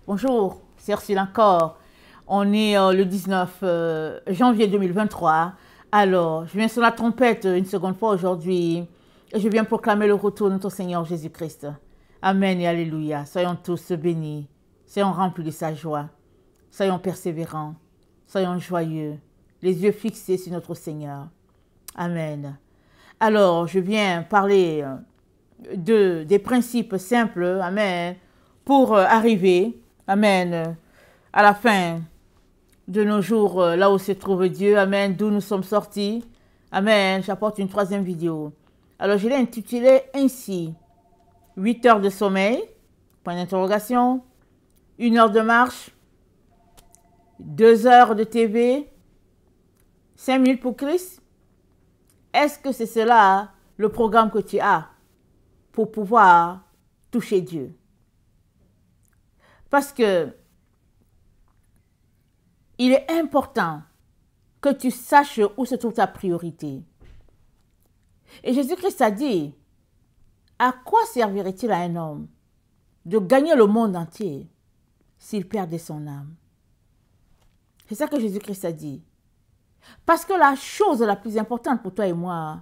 Bonjour, c'est Ursule encore. On est le 19 janvier 2023. Alors, je viens sur la trompette une seconde fois aujourd'hui et je viens proclamer le retour de notre Seigneur Jésus-Christ. Amen et Alléluia. Soyons tous bénis. Soyons remplis de sa joie. Soyons persévérants. Soyons joyeux. Les yeux fixés sur notre Seigneur. Amen. Alors, je viens parler des principes simples, amen, pour arriver, amen, à la fin de nos jours, là où se trouve Dieu, amen, d'où nous sommes sortis, amen. J'apporte une troisième vidéo. Alors, je l'ai intitulée ainsi, 8 heures de sommeil, point d'interrogation, 1 heure de marche, 2 heures de TV, 5 minutes pour Christ. Est-ce que c'est cela le programme que tu as pour pouvoir toucher Dieu? Parce que il est important que tu saches où se trouve ta priorité. Et Jésus-Christ a dit, à quoi servirait-il à un homme de gagner le monde entier s'il perdait son âme? C'est ça que Jésus-Christ a dit. Parce que la chose la plus importante pour toi et moi,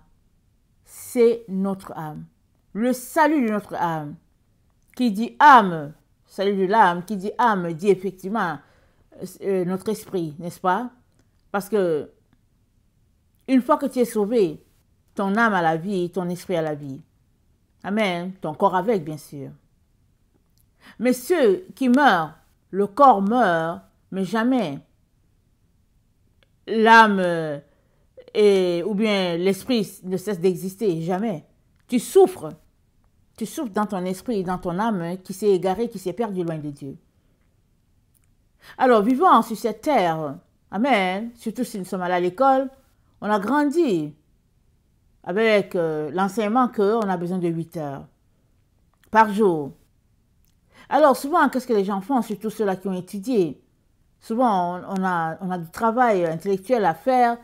c'est notre âme. Le salut de notre âme. Qui dit âme, salut de l'âme, qui dit âme, dit effectivement notre esprit, n'est-ce pas? Parce que une fois que tu es sauvé, ton âme a la vie, ton esprit a la vie. Amen. Ton corps avec, bien sûr. Mais ceux qui meurent, le corps meurt, mais jamais l'âme ou bien l'esprit ne cesse d'exister, jamais. Tu souffres dans ton esprit, dans ton âme qui s'est égarée, qui s'est perdue loin de Dieu. Alors, vivant sur cette terre, amen, surtout si nous sommes allés à l'école, on a grandi avec l'enseignement qu'on a besoin de 8 heures par jour. Alors, souvent, qu'est-ce que les gens font, surtout ceux-là qui ont étudié? Souvent, on a du travail intellectuel à faire,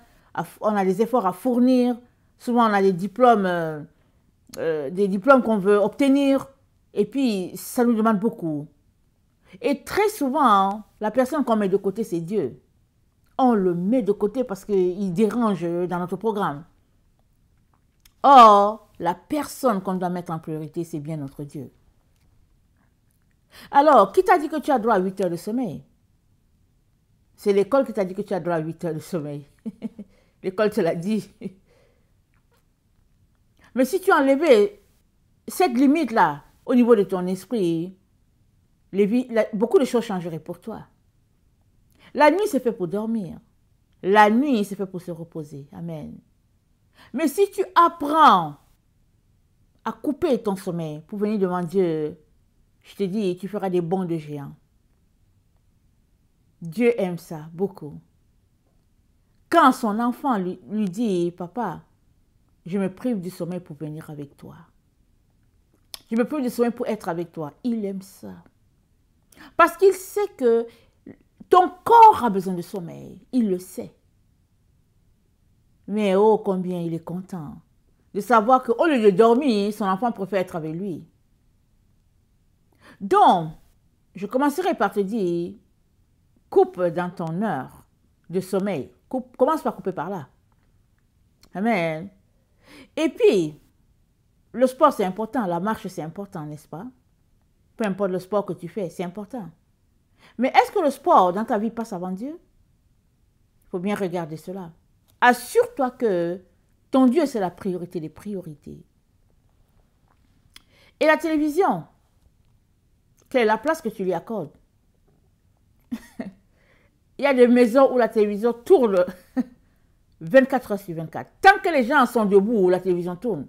on a des efforts à fournir. Souvent, on a des diplômes qu'on veut obtenir. Et puis, ça nous demande beaucoup. Et très souvent, la personne qu'on met de côté, c'est Dieu. On le met de côté parce qu'il dérange dans notre programme. Or, la personne qu'on doit mettre en priorité, c'est bien notre Dieu. Alors, qui t'a dit que tu as droit à 8 heures de sommeil? C'est l'école qui t'a dit que tu as droit à 8 heures de sommeil. L'école te l'a dit. Mais si tu enlevais cette limite-là au niveau de ton esprit, beaucoup de choses changeraient pour toi. La nuit, c'est fait pour dormir. La nuit, c'est fait pour se reposer. Amen. Mais si tu apprends à couper ton sommeil pour venir devant Dieu, je te dis, tu feras des bonds de géants. Dieu aime ça beaucoup. Quand son enfant lui dit, papa, je me prive du sommeil pour venir avec toi. Je me prive du sommeil pour être avec toi. Il aime ça. Parce qu'il sait que ton corps a besoin de sommeil. Il le sait. Mais oh, combien il est content de savoir qu'au lieu de dormir, son enfant préfère être avec lui. Donc, je commencerai par te dire, coupe dans ton heure de sommeil. Commence par couper par là. Amen. Et puis, le sport, c'est important. La marche, c'est important, n'est-ce pas? Peu importe le sport que tu fais, c'est important. Mais est-ce que le sport dans ta vie passe avant Dieu? Il faut bien regarder cela. Assure-toi que ton Dieu, c'est la priorité des priorités. Et la télévision, quelle est la place que tu lui accordes? Il y a des maisons où la télévision tourne 24 heures sur 24. Tant que les gens sont debout, la télévision tourne.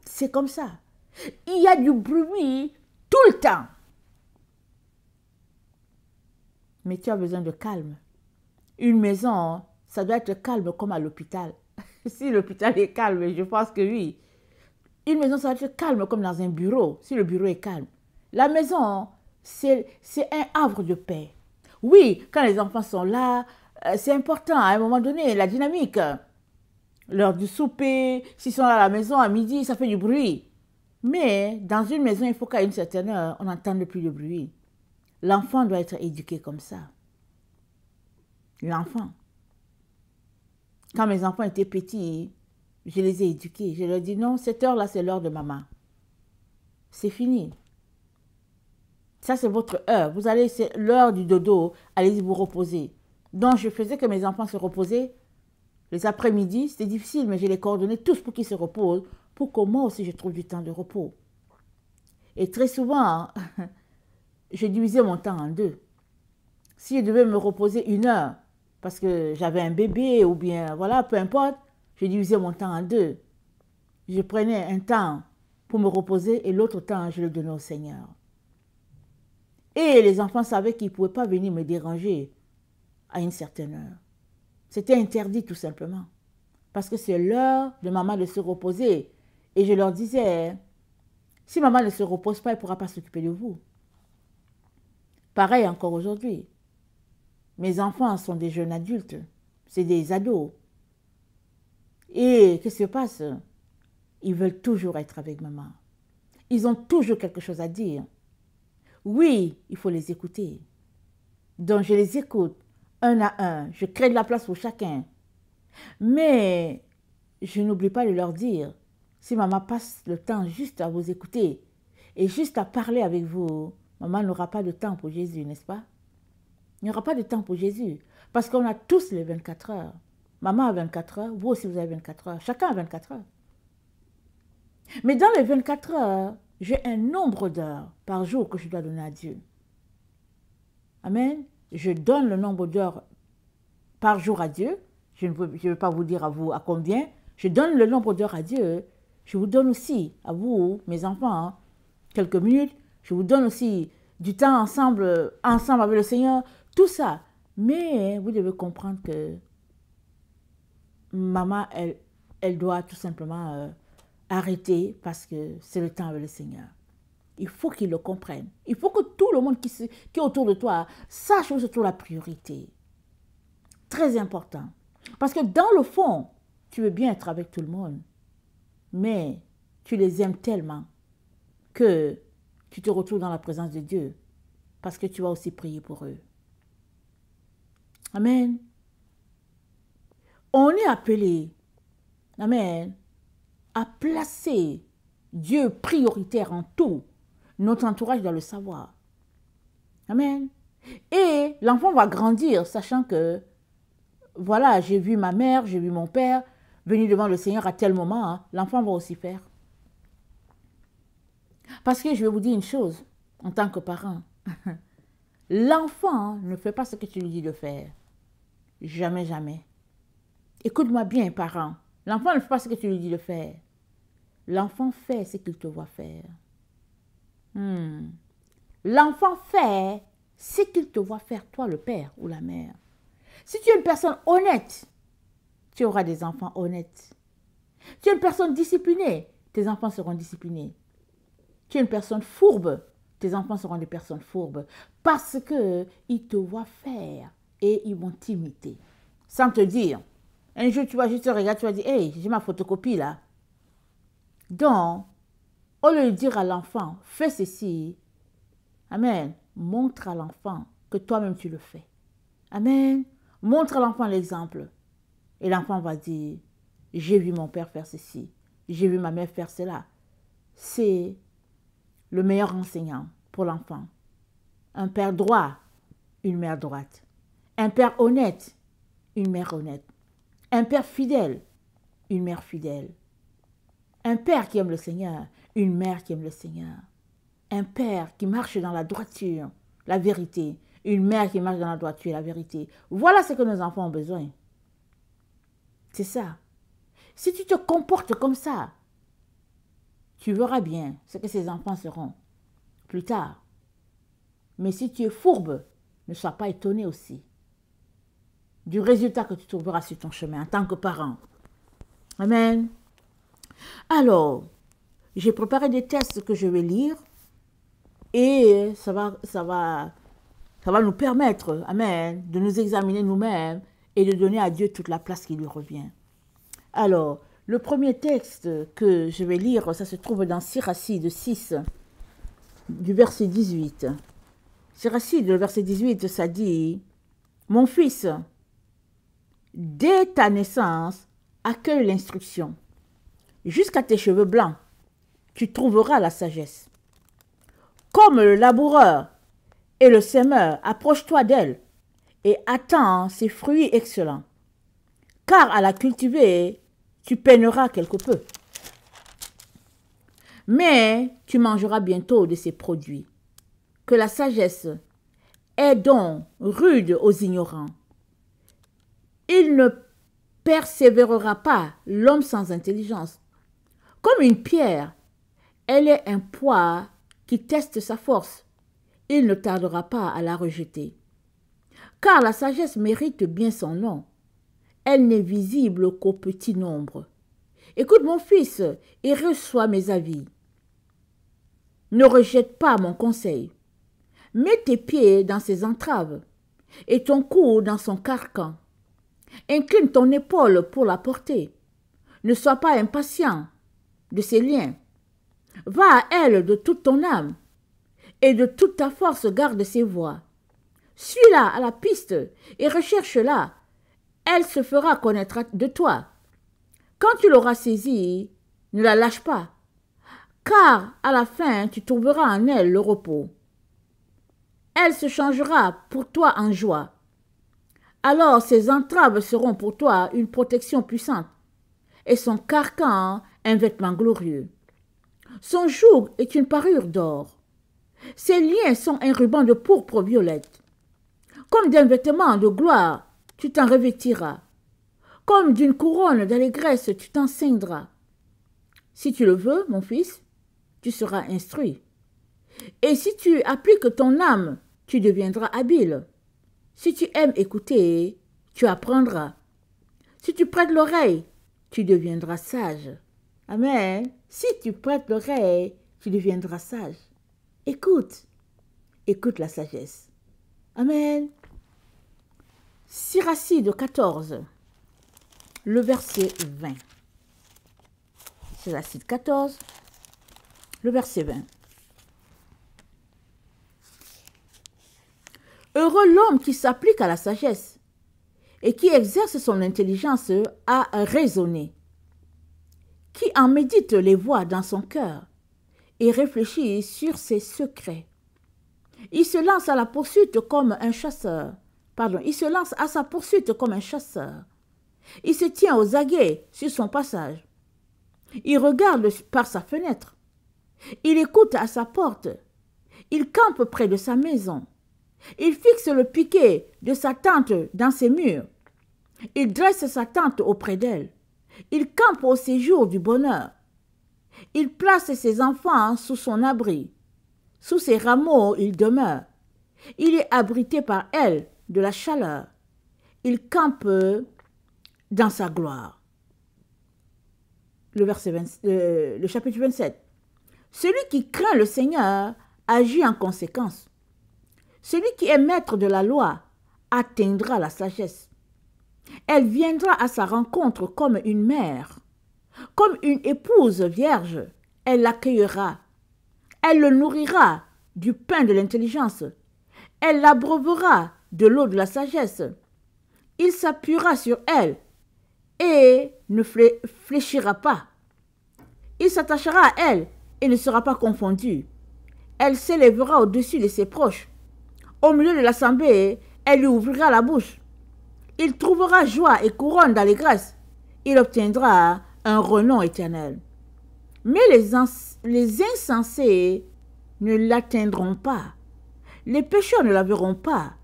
C'est comme ça. Il y a du bruit tout le temps. Mais tu as besoin de calme. Une maison, ça doit être calme comme à l'hôpital. Si l'hôpital est calme, je pense que oui. Une maison, ça doit être calme comme dans un bureau, si le bureau est calme. La maison, c'est un havre de paix. Oui, quand les enfants sont là, c'est important, à un moment donné, la dynamique. L'heure du souper, s'ils sont là à la maison à midi, ça fait du bruit. Mais dans une maison, il faut qu'à une certaine heure, on n'entende plus de bruit. L'enfant doit être éduqué comme ça. L'enfant. Quand mes enfants étaient petits, je les ai éduqués. Je leur ai dit, non, cette heure-là, c'est l'heure de maman. C'est fini. Ça, c'est votre heure. Vous allez, c'est l'heure du dodo. Allez-y vous reposer. Donc, je faisais que mes enfants se reposaient. Les après-midi, c'était difficile, mais je les coordonnais tous pour qu'ils se reposent, pour que moi aussi, je trouve du temps de repos. Et très souvent, je divisais mon temps en deux. Si je devais me reposer 1 heure, parce que j'avais un bébé, ou bien, voilà, peu importe, je divisais mon temps en deux. Je prenais un temps pour me reposer et l'autre temps, je le donnais au Seigneur. Et les enfants savaient qu'ils ne pouvaient pas venir me déranger à une certaine heure. C'était interdit tout simplement. Parce que c'est l'heure de maman de se reposer. Et je leur disais, si maman ne se repose pas, elle ne pourra pas s'occuper de vous. Pareil encore aujourd'hui. Mes enfants sont des jeunes adultes. C'est des ados. Et qu'est-ce qui se passe? Ils veulent toujours être avec maman. Ils ont toujours quelque chose à dire. Oui, il faut les écouter. Donc je les écoute un à un. Je crée de la place pour chacun. Mais je n'oublie pas de leur dire, si maman passe le temps juste à vous écouter et juste à parler avec vous, maman n'aura pas de temps pour Jésus, n'est-ce pas? Il n'y aura pas de temps pour Jésus. Parce qu'on a tous les 24 heures. Maman a 24 heures, vous aussi vous avez 24 heures. Chacun a 24 heures. Mais dans les 24 heures, j'ai un nombre d'heures par jour que je dois donner à Dieu. Amen. Je donne le nombre d'heures par jour à Dieu. Je ne vais pas vous dire à vous à combien. Je donne le nombre d'heures à Dieu. Je vous donne aussi, à vous, mes enfants, hein, quelques minutes. Je vous donne aussi du temps ensemble avec le Seigneur. Tout ça. Mais vous devez comprendre que maman, elle doit tout simplement arrêter parce que c'est le temps avec le Seigneur. Il faut qu'ils le comprennent. Il faut que tout le monde qui est autour de toi sache où se trouve la priorité. Très important. Parce que dans le fond, tu veux bien être avec tout le monde. Mais tu les aimes tellement que tu te retrouves dans la présence de Dieu. Parce que tu vas aussi prier pour eux. Amen. On est appelé, amen, à placer Dieu prioritaire en tout. Notre entourage doit le savoir. Amen. Et l'enfant va grandir, sachant que, voilà, j'ai vu ma mère, j'ai vu mon père venir devant le Seigneur à tel moment. Hein, l'enfant va aussi faire. Parce que je vais vous dire une chose, en tant que parent. L'enfant ne fait pas ce que tu lui dis de faire. Jamais, jamais. Écoute-moi bien, parent. L'enfant ne fait pas ce que tu lui dis de faire. L'enfant fait ce qu'il te voit faire. L'enfant fait ce qu'il te voit faire, toi, le père ou la mère. Si tu es une personne honnête, tu auras des enfants honnêtes. Tu es une personne disciplinée, tes enfants seront disciplinés. Tu es une personne fourbe, tes enfants seront des personnes fourbes. Parce qu'ils te voient faire et ils vont t'imiter. Sans te dire. Un jour, tu vas juste te regarder, tu vas dire, hey, j'ai ma photocopie là. Donc, au lieu de dire à l'enfant, fais ceci, amen, montre à l'enfant que toi-même tu le fais. Amen. Montre à l'enfant l'exemple. Et l'enfant va dire, j'ai vu mon père faire ceci, j'ai vu ma mère faire cela. C'est le meilleur enseignant pour l'enfant. Un père droit, une mère droite. Un père honnête, une mère honnête. Un père fidèle, une mère fidèle. Un père qui aime le Seigneur, une mère qui aime le Seigneur. Un père qui marche dans la droiture, la vérité. Une mère qui marche dans la droiture, la vérité. Voilà ce que nos enfants ont besoin. C'est ça. Si tu te comportes comme ça, tu verras bien ce que ces enfants seront plus tard. Mais si tu es fourbe, ne sois pas étonné aussi du résultat que tu trouveras sur ton chemin en tant que parent. Amen. Alors, j'ai préparé des textes que je vais lire et ça va nous permettre, amen, de nous examiner nous-mêmes et de donner à Dieu toute la place qui lui revient. Alors, le premier texte que je vais lire, ça se trouve dans Sirachide 6, du verset 18. Siracide, le verset 18, ça dit, « Mon fils, dès ta naissance, accueille l'instruction. Jusqu'à tes cheveux blancs, tu trouveras la sagesse. Comme le laboureur et le semeur, approche-toi d'elle et attends ses fruits excellents. Car à la cultiver, tu peineras quelque peu. Mais tu mangeras bientôt de ses produits. Que la sagesse est donc rude aux ignorants. Il ne persévérera pas l'homme sans intelligence. Comme une pierre, elle est un poids qui teste sa force. Il ne tardera pas à la rejeter. Car la sagesse mérite bien son nom. Elle n'est visible qu'au petit nombre. Écoute mon fils et reçois mes avis. Ne rejette pas mon conseil. Mets tes pieds dans ses entraves et ton cou dans son carcan. Incline ton épaule pour la porter. Ne sois pas impatient de ses liens. Va à elle de toute ton âme et de toute ta force garde ses voies. Suis-la à la piste et recherche-la. Elle se fera connaître de toi. Quand tu l'auras saisie, ne la lâche pas, car à la fin tu trouveras en elle le repos. Elle se changera pour toi en joie. Alors ses entraves seront pour toi une protection puissante et son carcan un vêtement glorieux. Son joug est une parure d'or. Ses liens sont un ruban de pourpre violette. Comme d'un vêtement de gloire, tu t'en revêtiras. Comme d'une couronne d'allégresse, tu t'en ceindras. Si tu le veux, mon fils, tu seras instruit. Et si tu appliques ton âme, tu deviendras habile. Si tu aimes écouter, tu apprendras. Si tu prêtes l'oreille, tu deviendras sage. Amen. Si tu prêtes l'oreille, tu deviendras sage. Écoute. Écoute la sagesse. Amen. Siracide 14, le verset 20. Siracide 14, le verset 20. Heureux l'homme qui s'applique à la sagesse et qui exerce son intelligence à raisonner, qui en médite les voies dans son cœur et réfléchit sur ses secrets. Il se lance à la poursuite comme un chasseur. Il se lance à sa poursuite comme un chasseur. Il se tient aux aguets sur son passage. Il regarde par sa fenêtre. Il écoute à sa porte. Il campe près de sa maison. Il fixe le piquet de sa tente dans ses murs. Il dresse sa tente auprès d'elle. Il campe au séjour du bonheur. Il place ses enfants sous son abri. Sous ses rameaux, il demeure. Il est abrité par elle de la chaleur. Il campe dans sa gloire. Le chapitre 27. Celui qui craint le Seigneur agit en conséquence. Celui qui est maître de la loi atteindra la sagesse. Elle viendra à sa rencontre comme une mère. Comme une épouse vierge, elle l'accueillera. Elle le nourrira du pain de l'intelligence. Elle l'abreuvera de l'eau de la sagesse. Il s'appuiera sur elle et ne fléchira pas. Il s'attachera à elle et ne sera pas confondu. Elle s'élèvera au-dessus de ses proches. Au milieu de l'assemblée, elle lui ouvrira la bouche. Il trouvera joie et couronne d'allégresse. Il obtiendra un renom éternel. Mais les insensés ne l'atteindront pas. Les pécheurs ne la verront pas.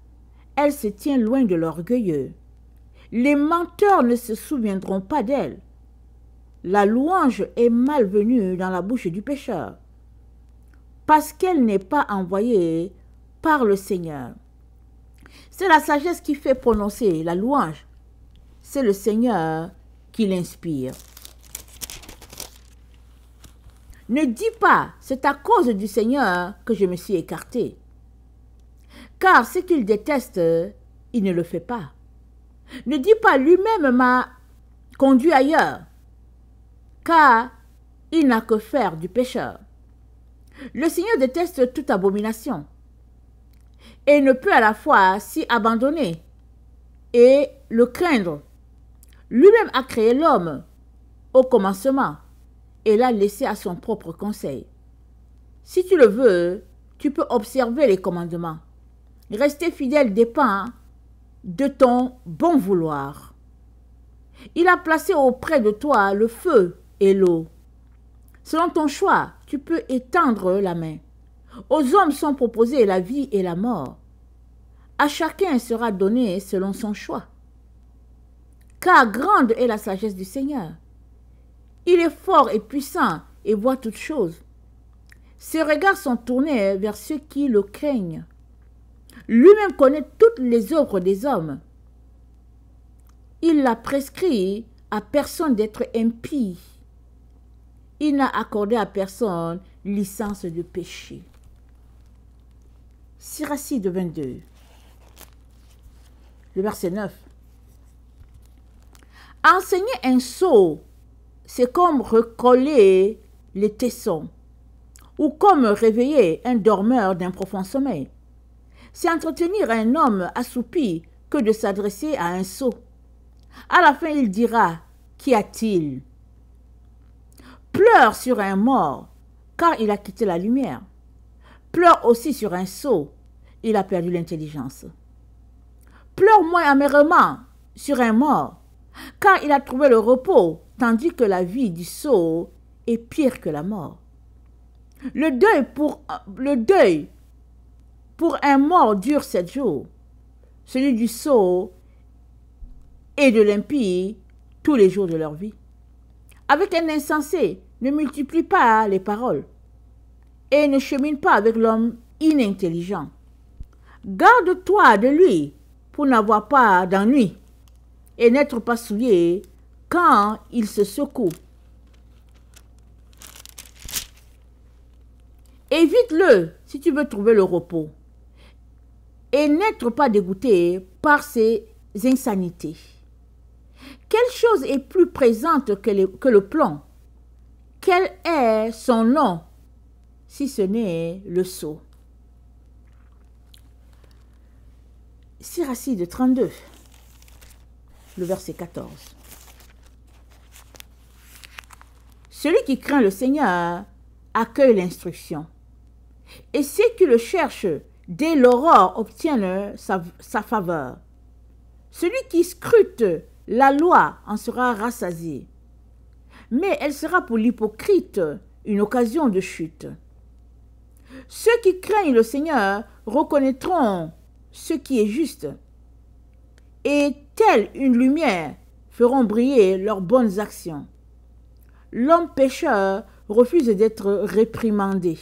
Elle se tient loin de l'orgueilleux. Les menteurs ne se souviendront pas d'elle. La louange est malvenue dans la bouche du pécheur, parce qu'elle n'est pas envoyée par le Seigneur. C'est la sagesse qui fait prononcer la louange. C'est le Seigneur qui l'inspire. Ne dis pas, c'est à cause du Seigneur que je me suis écarté. Car ce qu'il déteste, il ne le fait pas. Ne dis pas, lui-même m'a conduit ailleurs, car il n'a que faire du pécheur. Le Seigneur déteste toute abomination. et ne peut à la fois s'y abandonner et le craindre. Lui-même a créé l'homme au commencement et l'a laissé à son propre conseil. Si tu le veux, tu peux observer les commandements. Rester fidèle dépend de ton bon vouloir. Il a placé auprès de toi le feu et l'eau. Selon ton choix, tu peux étendre la main. Aux hommes sont proposés la vie et la mort. À chacun sera donné selon son choix. Car grande est la sagesse du Seigneur. Il est fort et puissant et voit toutes choses. Ses regards sont tournés vers ceux qui le craignent. Lui-même connaît toutes les œuvres des hommes. Il n'a prescrit à personne d'être impie. Il n'a accordé à personne licence de péché. Siracide 22, le verset 9. Enseigner un sot, c'est comme recoller les tessons, ou comme réveiller un dormeur d'un profond sommeil. C'est entretenir un homme assoupi que de s'adresser à un sot. À la fin, il dira, qu'y a-t-il? Pleure sur un mort, car il a quitté la lumière. Pleure aussi sur un sot, il a perdu l'intelligence. Pleure moins amèrement sur un mort, car il a trouvé le repos, tandis que la vie du sot est pire que la mort. Le deuil pour un mort dure 7 jours, celui du sot et de l'impie tous les jours de leur vie. Avec un insensé, ne multiplie pas les paroles et ne chemine pas avec l'homme inintelligent. Garde-toi de lui pour n'avoir pas d'ennui et n'être pas souillé quand il se secoue. Évite-le si tu veux trouver le repos et n'être pas dégoûté par ses insanités. Quelle chose est plus présente que le plomb? Quel est son nom, si ce n'est le sot? Siracide 32, le verset 14. Celui qui craint le Seigneur accueille l'instruction, et ceux qui le cherchent dès l'aurore obtiennent sa faveur. Celui qui scrute la loi en sera rassasié, mais elle sera pour l'hypocrite une occasion de chute. Ceux qui craignent le Seigneur reconnaîtront ce qui est juste, et telle une lumière feront briller leurs bonnes actions. L'homme pécheur refuse d'être réprimandé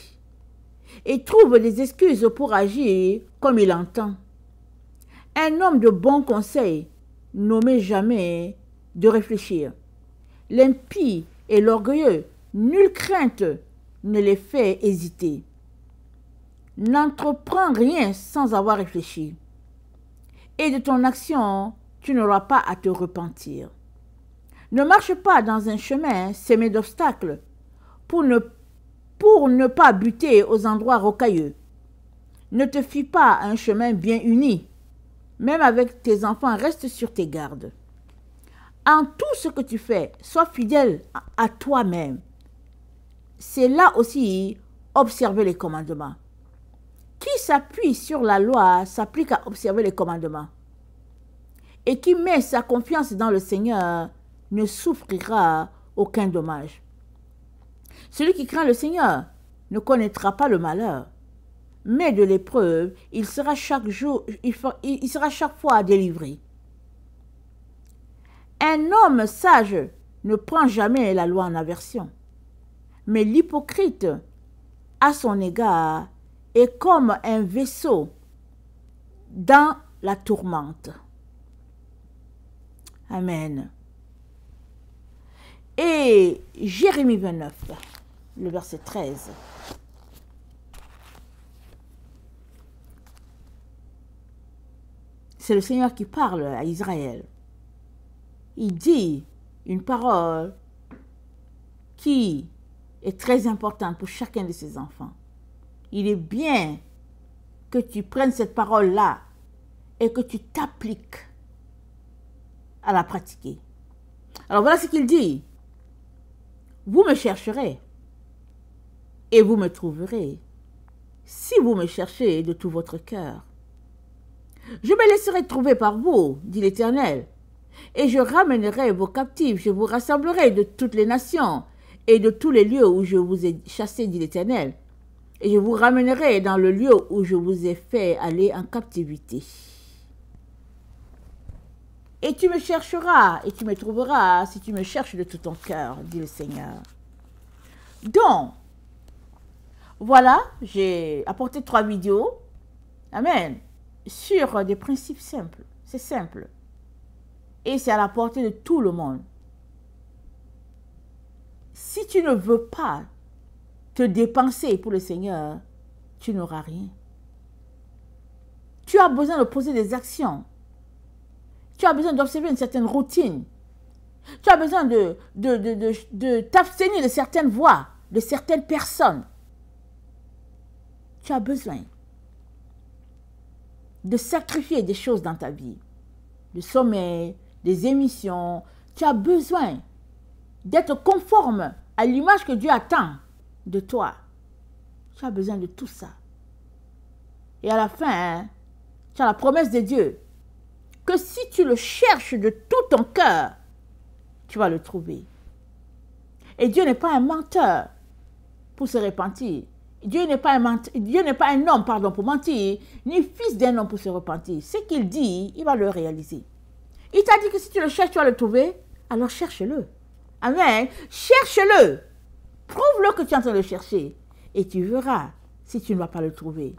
et trouve des excuses pour agir comme il entend. Un homme de bon conseil n'omet jamais de réfléchir. L'impie et l'orgueilleux, nulle crainte ne les fait hésiter. N'entreprends rien sans avoir réfléchi, et de ton action, tu n'auras pas à te repentir. Ne marche pas dans un chemin semé d'obstacles pour ne pas buter aux endroits rocailleux. Ne te fie pas à un chemin bien uni. Même avec tes enfants, reste sur tes gardes. En tout ce que tu fais, sois fidèle à toi-même. C'est là aussi observer les commandements. Qui s'appuie sur la loi s'applique à observer les commandements. Et qui met sa confiance dans le Seigneur ne souffrira aucun dommage. Celui qui craint le Seigneur ne connaîtra pas le malheur, mais de l'épreuve, il sera chaque fois délivré. Un homme sage ne prend jamais la loi en aversion, mais l'hypocrite, à son égard, est comme un vaisseau dans la tourmente. Amen. Et Jérémie 29, le verset 13. C'est le Seigneur qui parle à Israël. Il dit une parole qui est très importante pour chacun de ses enfants. Il est bien que tu prennes cette parole-là et que tu t'appliques à la pratiquer. Alors voilà ce qu'il dit. Vous me chercherez et vous me trouverez si vous me cherchez de tout votre cœur. Je me laisserai trouver par vous, dit l'Éternel, et je ramènerai vos captifs, je vous rassemblerai de toutes les nations et de tous les lieux où je vous ai chassés, dit l'Éternel, et je vous ramènerai dans le lieu où je vous ai fait aller en captivité. Et tu me chercheras et tu me trouveras si tu me cherches de tout ton cœur, dit le Seigneur. Donc, voilà, j'ai apporté 3 vidéos, amen, sur des principes simples. C'est simple. Et c'est à la portée de tout le monde. Si tu ne veux pas te dépenser pour le Seigneur, tu n'auras rien. Tu as besoin de poser des actions. Tu as besoin d'observer une certaine routine. Tu as besoin de t'abstenir de certaines voies, de certaines personnes. Tu as besoin de sacrifier des choses dans ta vie. Le sommeil, des émissions. Tu as besoin d'être conforme à l'image que Dieu attend de toi. Tu as besoin de tout ça. Et à la fin, tu as la promesse de Dieu que si tu le cherches de tout ton cœur, tu vas le trouver. Et Dieu n'est pas un menteur pour se repentir. Dieu n'est pas un homme pour mentir, ni fils d'un homme pour se repentir. Ce qu'il dit, il va le réaliser. Il t'a dit que si tu le cherches, tu vas le trouver. Alors cherche-le. Amen. Cherche-le. Prouve-le que tu es en train de le chercher. Et tu verras si tu ne vas pas le trouver.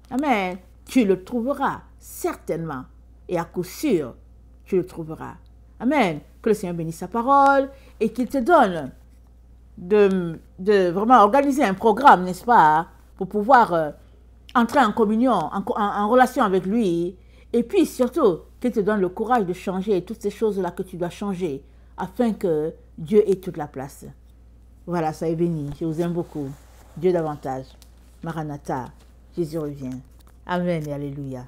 Amen. Tu le trouveras certainement. Et à coup sûr, tu le trouveras. Amen. Que le Seigneur bénisse sa parole et qu'il te donne de vraiment organiser un programme, n'est-ce pas, pour pouvoir entrer en communion, en relation avec lui. Et puis surtout, qu'il te donne le courage de changer toutes ces choses-là que tu dois changer afin que Dieu ait toute la place. Voilà, soyez bénis. Je vous aime beaucoup. Dieu davantage. Maranatha. Jésus revient. Amen et alléluia.